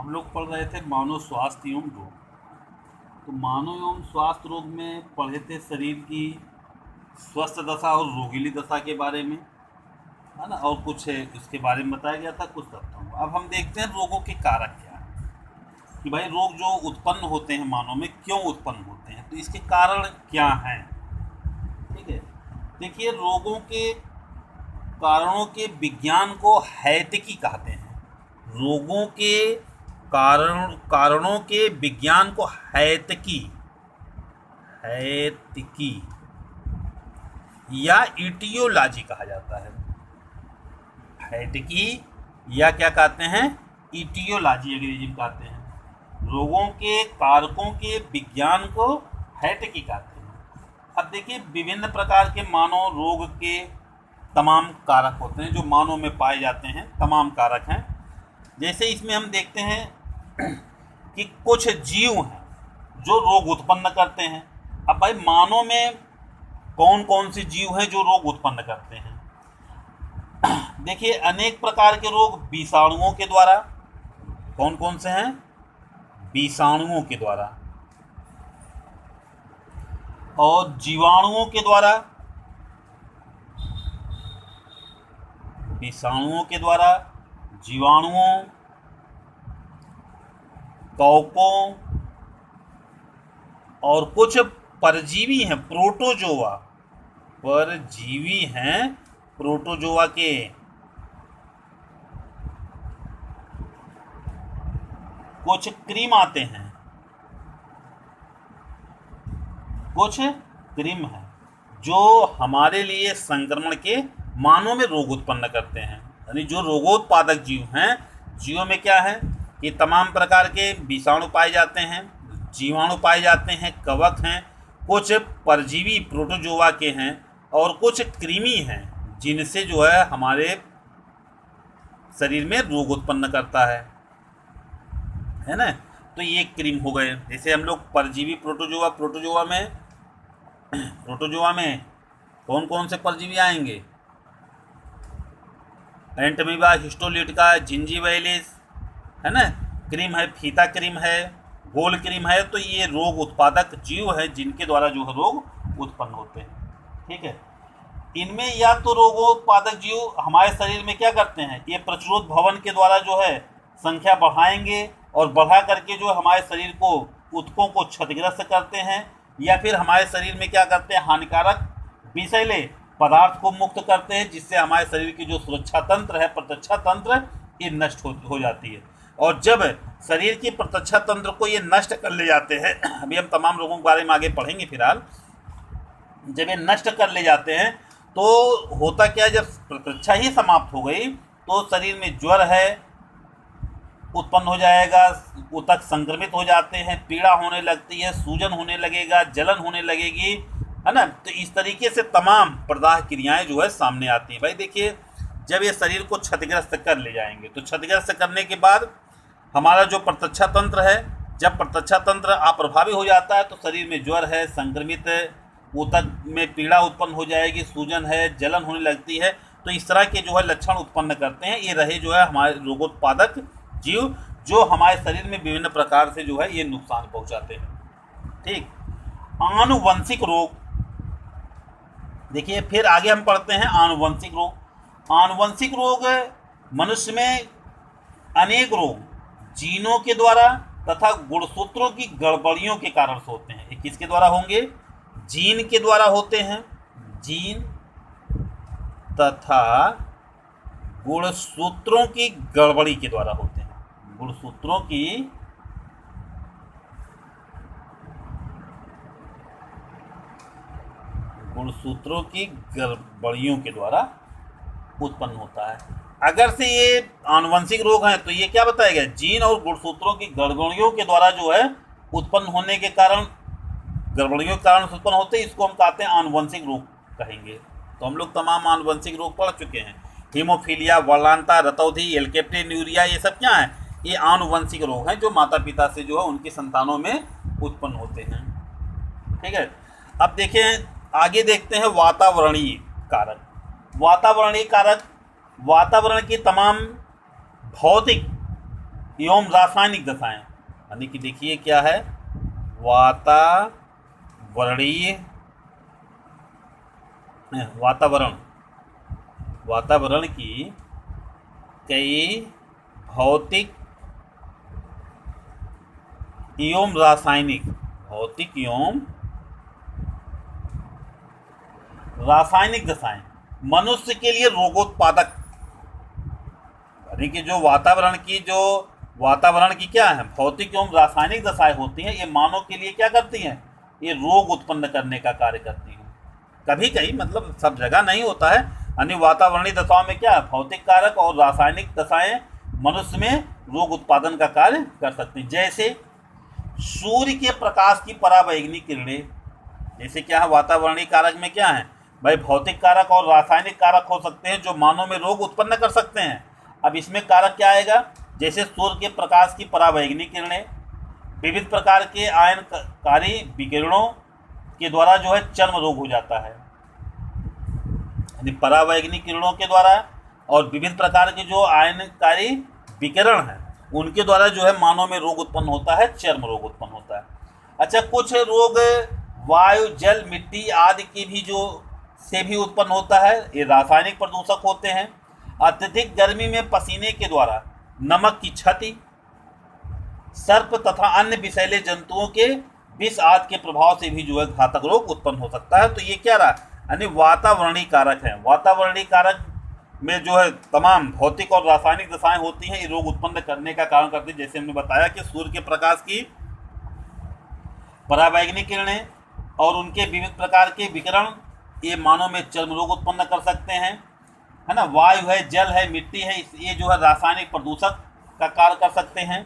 हम लोग पढ़ रहे थे मानव स्वास्थ्य एवं रोग। तो मानव एवं स्वास्थ्य रोग में पढ़े थे शरीर की स्वस्थ दशा और रोगीली दशा के बारे में, है ना, और कुछ इसके बारे में बताया गया था, कुछ तथ्यों को। अब हम देखते हैं रोगों के कारक क्या हैं, कि भाई रोग जो उत्पन्न होते हैं मानव में क्यों उत्पन्न होते हैं, तो इसके कारण क्या हैं। ठीक है, देखिए रोगों के कारणों के विज्ञान को हैतिकी कहते हैं। रोगों के कारणों के विज्ञान को हैतिकी हैतिकी या इटियोलॉजी कहा जाता है। हैतिकी या क्या कहते हैं, इटियोलॉजी अंग्रेजी में कहते हैं। रोगों के कारकों के विज्ञान को हैतिकी कहते हैं। अब देखिए विभिन्न प्रकार के मानव रोग के तमाम कारक होते हैं जो मानव में पाए जाते हैं, तमाम कारक हैं। जैसे इसमें हम देखते हैं कि कुछ जीव हैं जो रोग उत्पन्न करते हैं। अब भाई मानव में कौन कौन से जीव हैं जो रोग उत्पन्न करते हैं। देखिए अनेक प्रकार के रोग विषाणुओं के द्वारा, कौन कौन से हैं, विषाणुओं के द्वारा और जीवाणुओं के द्वारा, विषाणुओं के द्वारा, जीवाणुओं, कवकों और कुछ परजीवी हैं, प्रोटोजोआ, परजीवी हैं प्रोटोजोआ के। कुछ क्रीम आते हैं, कुछ क्रीम हैं जो हमारे लिए संक्रमण के मानव में रोग उत्पन्न करते हैं। यानी जो रोगोत्पादक जीव हैं, जीवों में क्या है, ये तमाम प्रकार के विषाणु पाए जाते हैं, जीवाणु पाए जाते हैं, कवक हैं, कुछ परजीवी प्रोटोजोआ के हैं और कुछ कृमि हैं जिनसे जो है हमारे शरीर में रोग उत्पन्न करता है ना। तो ये क्रीम हो गए। जैसे हम लोग परजीवी प्रोटोजोआ में कौन कौन से परजीवी आएंगे, एंटमीबा, हिस्टोलिटिका, जिंजीवाइलिस, है ना, क्रीम है, फीता क्रीम है, गोल क्रीम है। तो ये रोग उत्पादक जीव है जिनके द्वारा जो है रोग उत्पन्न होते हैं। ठीक है, इनमें या तो रोगोत्पादक जीव हमारे शरीर में क्या करते हैं, ये प्रतिरोध भवन के द्वारा जो है संख्या बढ़ाएंगे और बढ़ा करके जो हमारे शरीर को ऊतकों को क्षतिग्रस्त करते हैं, या फिर हमारे शरीर में क्या करते हैं, हानिकारक विषैले पदार्थ को मुक्त करते हैं, जिससे हमारे शरीर की जो सुरक्षा तंत्र है, प्रतिरक्षा तंत्र, ये नष्ट हो जाती है। और जब शरीर की प्रतिरक्षा तंत्र को ये नष्ट कर ले जाते हैं, अभी हम तमाम रोगों के बारे में आगे पढ़ेंगे, फिलहाल जब ये नष्ट कर ले जाते हैं तो होता क्या है, जब प्रतिरक्षा ही समाप्त हो गई तो शरीर में ज्वर है उत्पन्न हो जाएगा, ऊतक संक्रमित हो जाते हैं, पीड़ा होने लगती है, सूजन होने लगेगा, जलन होने लगेगी, है ना। तो इस तरीके से तमाम प्रदाह क्रियाएं जो है सामने आती हैं। भाई देखिए जब ये शरीर को क्षतिग्रस्त कर ले जाएंगे तो क्षतिग्रस्त करने के बाद हमारा जो प्रतिरक्षा तंत्र है, जब प्रतिरक्षा तंत्र अप्रभावी हो जाता है तो शरीर में ज्वर है, संक्रमित ऊतक में पीड़ा उत्पन्न हो जाएगी, सूजन है, जलन होने लगती है। तो इस तरह के जो है लक्षण उत्पन्न करते हैं ये रहे जो है हमारे रोगोत्पादक जीव जो हमारे शरीर में विभिन्न प्रकार से जो है ये नुकसान पहुंचाते हैं। ठीक, आनुवंशिक रोग। देखिए फिर आगे हम पढ़ते हैं आनुवंशिक रोग। आनुवंशिक रोग मनुष्य में अनेक रोग जीनों के द्वारा तथा गुणसूत्रों की गड़बड़ियों के कारण से होते हैं। ये किसके द्वारा होंगे, जीन के द्वारा होते हैं, जीन तथा गुणसूत्रों की गड़बड़ी के द्वारा होते हैं, गुणसूत्रों की गड़बड़ियों के द्वारा उत्पन्न होता है। अगर से ये आनुवंशिक रोग हैं तो ये क्या बताया गया, जीन और गुणसूत्रों की गड़बड़ियों के द्वारा जो है उत्पन्न होने के कारण, गड़बड़ियों के कारण उत्पन्न होते हैं, इसको हम कहते हैं आनुवंशिक रोग कहेंगे। तो हम लोग तमाम आनुवंशिक रोग पढ़ चुके हैं। हीमोफीलिया, वर्लांता, रतौंधी, एल्केप्टेन्यूरिया, ये सब क्या है, ये आनुवंशिक रोग हैं जो माता पिता से जो है उनकी संतानों में उत्पन्न होते हैं। ठीक है, अब देखें आगे देखते हैं वातावरणीय कारक। वातावरणीय कारक वातावरण की तमाम भौतिक एवं रासायनिक दशाएं, यानी कि देखिए क्या है, वातावरणीय वातावरण की कई भौतिक एवं रासायनिक दशाएं मनुष्य के लिए रोगोत्पादक, यानी कि जो वातावरण की क्या है, भौतिक एवं रासायनिक दशाएं होती हैं, ये मानव के लिए क्या करती हैं, ये रोग उत्पन्न करने का कार्य करती हैं। कभी कहीं, मतलब सब जगह नहीं होता है, यानी वातावरणीय दशाओं में क्या है, भौतिक कारक और रासायनिक दशाएं मनुष्य में रोग उत्पादन का कार्य कर सकती हैं। जैसे सूर्य के प्रकाश की पराबैंगनी किरणें, जैसे क्या है, वातावरणीय कारक में क्या है भाई, भौतिक कारक और रासायनिक कारक हो सकते हैं जो मानव में रोग उत्पन्न कर सकते हैं। अब इसमें कारक क्या आएगा, जैसे सूर्य के प्रकाश की पराबैंगनी किरणें, विविध प्रकार के आयनकारी विकिरणों के द्वारा जो है चर्म रोग हो जाता है, यानी पराबैंगनी किरणों के द्वारा और विविध प्रकार के जो आयनकारी विकिरण हैं उनके द्वारा जो है मानव में रोग उत्पन्न होता है, चर्म रोग उत्पन्न होता है। अच्छा, कुछ रोग वायु, जल, मिट्टी आदि की भी से भी उत्पन्न होता है, ये रासायनिक प्रदूषक होते हैं। अत्यधिक गर्मी में पसीने के द्वारा नमक की क्षति, सर्प तथा अन्य विषैले जंतुओं के विष आदि के प्रभाव से भी जो है घातक रोग उत्पन्न हो सकता है। तो ये क्या रहा, यानी वातावरणीय कारक है। वातावरणीय कारक में जो है तमाम भौतिक और रासायनिक दशाएं होती हैं, ये रोग उत्पन्न करने का कारण करती है। जैसे हमने बताया कि सूर्य के प्रकाश की पराबैंगनी किरणें और उनके विविध प्रकार के विकिरण ये मानव में चर्म रोग उत्पन्न कर सकते हैं, है ना। वायु है, जल है, मिट्टी है, ये जो है रासायनिक प्रदूषक का कार्य कर सकते हैं।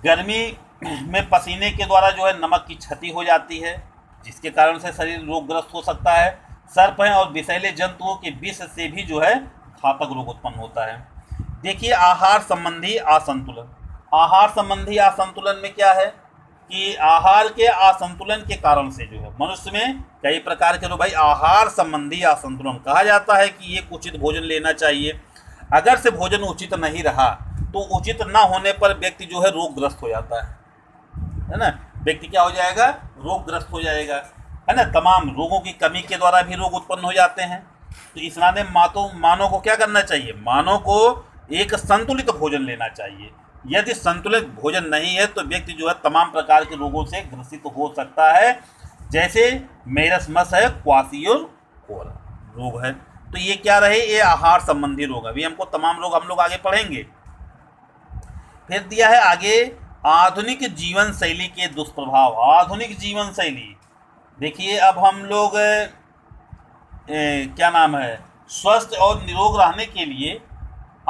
गर्मी में पसीने के द्वारा जो है नमक की क्षति हो जाती है, जिसके कारण से शरीर रोगग्रस्त हो सकता है। सर्प हैं और विषैले जंतुओं के विष से भी जो है घातक रोग उत्पन्न होता है। देखिए, आहार संबंधी असंतुलन। आहार संबंधी असंतुलन में क्या है कि आहार के असंतुलन के कारण से जो है मनुष्य में कई प्रकार के, तो भाई आहार संबंधी असंतुलन कहा जाता है कि ये उचित भोजन लेना चाहिए। अगर से भोजन उचित नहीं रहा तो उचित ना होने पर व्यक्ति जो है रोगग्रस्त हो जाता है ना। व्यक्ति क्या हो जाएगा, रोगग्रस्त हो जाएगा, है ना। तमाम रोगों की कमी के द्वारा भी रोग उत्पन्न हो जाते हैं। तो इस नाते मानव को क्या करना चाहिए, मानव को एक संतुलित भोजन लेना चाहिए। यदि संतुलित भोजन नहीं है तो व्यक्ति जो है तमाम प्रकार के रोगों से ग्रसित हो सकता है, जैसे मेरसमस है, क्वासियोर रोग है। तो ये क्या रहे, ये आहार संबंधी रोग। अभी हमको तमाम रोग हम लोग आगे पढ़ेंगे। फिर दिया है आगे आधुनिक जीवन शैली के दुष्प्रभाव। आधुनिक जीवन शैली, देखिए अब हम लोग क्या नाम है, स्वस्थ और निरोग रहने के लिए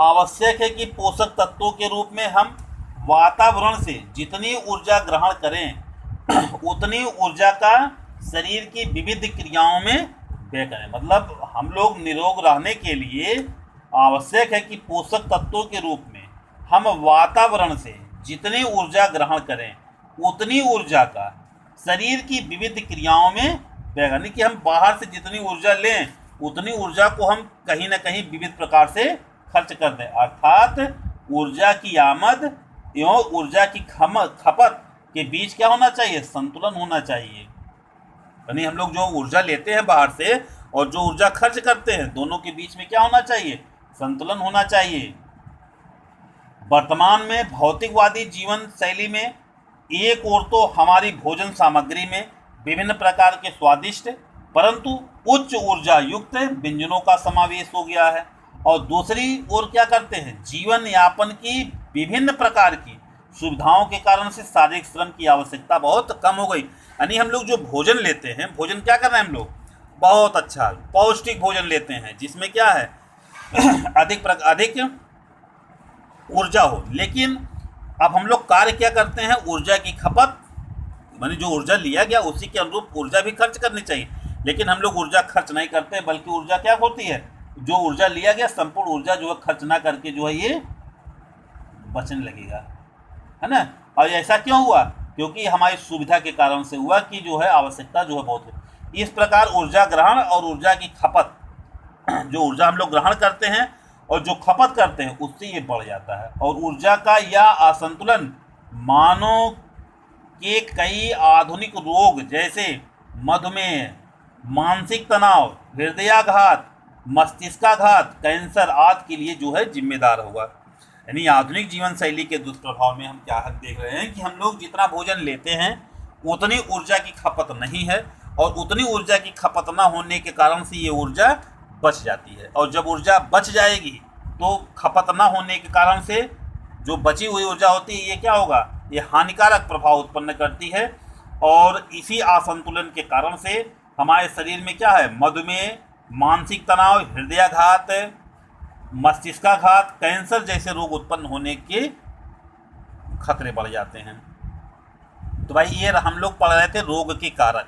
आवश्यक है कि पोषक तत्वों के रूप में हम वातावरण से जितनी ऊर्जा ग्रहण करें उतनी ऊर्जा का शरीर की विविध क्रियाओं में व्यय करें। मतलब हम लोग निरोग रहने के लिए आवश्यक है कि पोषक तत्वों के रूप में हम वातावरण से जितनी ऊर्जा ग्रहण करें उतनी ऊर्जा का शरीर की विविध क्रियाओं में व्यय, यानी कि हम बाहर से जितनी ऊर्जा लें उतनी ऊर्जा को हम कहीं ना कहीं विविध प्रकार से खर्च कर दें। अर्थात ऊर्जा की आमद एवं ऊर्जा की खपत के बीच क्या होना चाहिए, संतुलन होना चाहिए। यानी हम लोग जो ऊर्जा लेते हैं बाहर से और जो ऊर्जा खर्च करते हैं, दोनों के बीच में क्या होना चाहिए, संतुलन होना चाहिए। वर्तमान में भौतिकवादी जीवन शैली में एक ओर तो हमारी भोजन सामग्री में विभिन्न प्रकार के स्वादिष्ट परंतु उच्च ऊर्जा युक्त व्यंजनों का समावेश हो गया है, और दूसरी ओर क्या करते हैं, जीवन यापन की विभिन्न प्रकार की सुविधाओं के कारण से शारीरिक श्रम की आवश्यकता बहुत कम हो गई। यानी हम लोग जो भोजन लेते हैं, भोजन क्या कर रहे हैं हम लोग, बहुत अच्छा पौष्टिक भोजन लेते हैं जिसमें क्या है अधिक ऊर्जा हो, लेकिन अब हम लोग कार्य क्या करते हैं, ऊर्जा की खपत, मानी जो ऊर्जा लिया गया उसी के अनुरूप ऊर्जा भी खर्च करनी चाहिए, लेकिन हम लोग ऊर्जा खर्च नहीं करते, बल्कि ऊर्जा क्या होती है, जो ऊर्जा लिया गया संपूर्ण ऊर्जा जो है खर्च ना करके जो है ये बचने लगेगा, है ना। और ऐसा क्यों हुआ, क्योंकि हमारी सुविधा के कारण से हुआ कि जो है आवश्यकता जो है बहुत है। इस प्रकार ऊर्जा ग्रहण और ऊर्जा की खपत, जो ऊर्जा हम लोग ग्रहण करते हैं और जो खपत करते हैं उससे ये बढ़ जाता है। और ऊर्जा का यह असंतुलन मानव के कई आधुनिक रोग जैसे मधुमेह, मानसिक तनाव, हृदयाघात, मस्तिष्काघात, कैंसर आदि के लिए जो है जिम्मेदार होगा। यानी आधुनिक जीवन शैली के दुष्प्रभाव में हम क्या देख रहे हैं कि हम लोग जितना भोजन लेते हैं उतनी ऊर्जा की खपत नहीं है, और उतनी ऊर्जा की खपत ना होने के कारण से ये ऊर्जा बच जाती है। और जब ऊर्जा बच जाएगी तो खपत ना होने के कारण से जो बची हुई ऊर्जा होती है ये क्या होगा, ये हानिकारक प्रभाव उत्पन्न करती है। और इसी असंतुलन के कारण से हमारे शरीर में क्या है, मधुमेह, मानसिक तनाव, हृदयाघात, मस्तिष्काघात, कैंसर जैसे रोग उत्पन्न होने के खतरे बढ़ जाते हैं। तो भाई ये हम लोग पढ़ रहे थे रोग के कारक,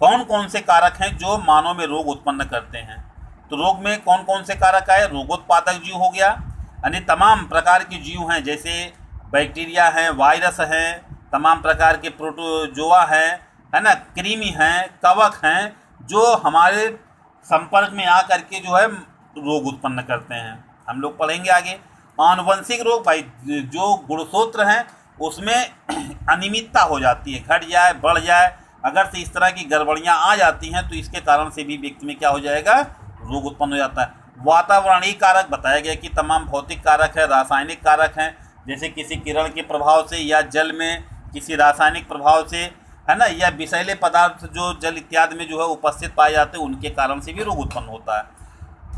कौन कौन से कारक हैं जो मानव में रोग उत्पन्न करते हैं। तो रोग में कौन कौन से कारक आए, रोगोत्पादक जीव हो गया, यानी तमाम प्रकार के जीव हैं, जैसे बैक्टीरिया हैं, वायरस हैं, तमाम प्रकार के प्रोटोजोआ हैं, है ना, कृमि हैं, कवक हैं, जो हमारे संपर्क में आ करके जो है रोग उत्पन्न करते हैं। हम लोग पढ़ेंगे आगे। आनुवंशिक रोग, भाई जो गुणसूत्र हैं उसमें अनियमितता हो जाती है, घट जाए बढ़ जाए, अगर से इस तरह की गड़बड़ियाँ आ जाती हैं तो इसके कारण से भी व्यक्ति में क्या हो जाएगा, रोग उत्पन्न हो जाता है। वातावरणीय कारक बताया गया कि तमाम भौतिक कारक है, रासायनिक कारक हैं, जैसे किसी किरण के प्रभाव से या जल में किसी रासायनिक प्रभाव से, है ना, या विषैले पदार्थ जो जल इत्यादि में जो है उपस्थित पाए जाते हैं उनके कारण से भी रोग उत्पन्न होता है।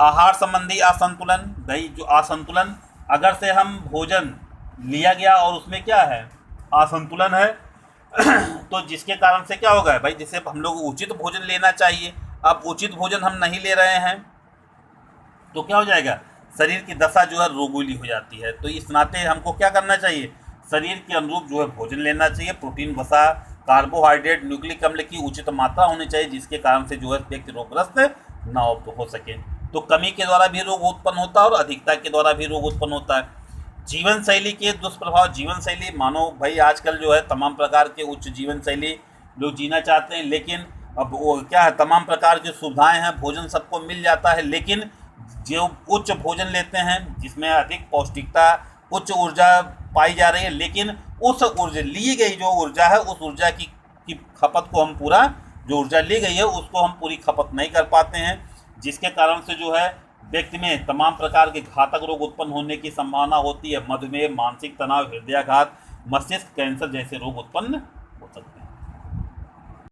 आहार संबंधी असंतुलन, भाई जो असंतुलन, अगर से हम भोजन लिया गया और उसमें क्या है, असंतुलन है तो जिसके कारण से क्या होगा भाई, जैसे हम लोग उचित भोजन लेना चाहिए, अब उचित भोजन हम नहीं ले रहे हैं तो क्या हो जाएगा, शरीर की दशा जो है रोगोली हो जाती है। तो इस नाते हमको क्या करना चाहिए, शरीर के अनुरूप जो है भोजन लेना चाहिए, प्रोटीन, वसा, कार्बोहाइड्रेट, न्यूक्लिक अम्ल की उचित मात्रा होनी चाहिए, जिसके कारण से जो है व्यक्ति रोगग्रस्त ना हो सके। तो कमी के द्वारा भी रोग उत्पन्न होता है और अधिकता के द्वारा भी रोग उत्पन्न होता है। जीवन शैली के दुष्प्रभाव, जीवन शैली मानो भाई आजकल जो है तमाम प्रकार के उच्च जीवन शैली लोग जीना चाहते हैं, लेकिन अब वो क्या है, तमाम प्रकार की सुविधाएं हैं, भोजन सबको मिल जाता है, लेकिन जो उच्च भोजन लेते हैं जिसमें अधिक पौष्टिकता, उच्च ऊर्जा पाई जा रही है, लेकिन उस ऊर्जा ली गई जो ऊर्जा है उस ऊर्जा की खपत को हम पूरा, जो ऊर्जा ली गई है उसको हम पूरी खपत नहीं कर पाते हैं, जिसके कारण से जो है व्यक्ति में तमाम प्रकार के घातक रोग उत्पन्न होने की संभावना होती है। मधुमेह, मानसिक तनाव, हृदयाघात, मस्तिष्क कैंसर जैसे रोग उत्पन्न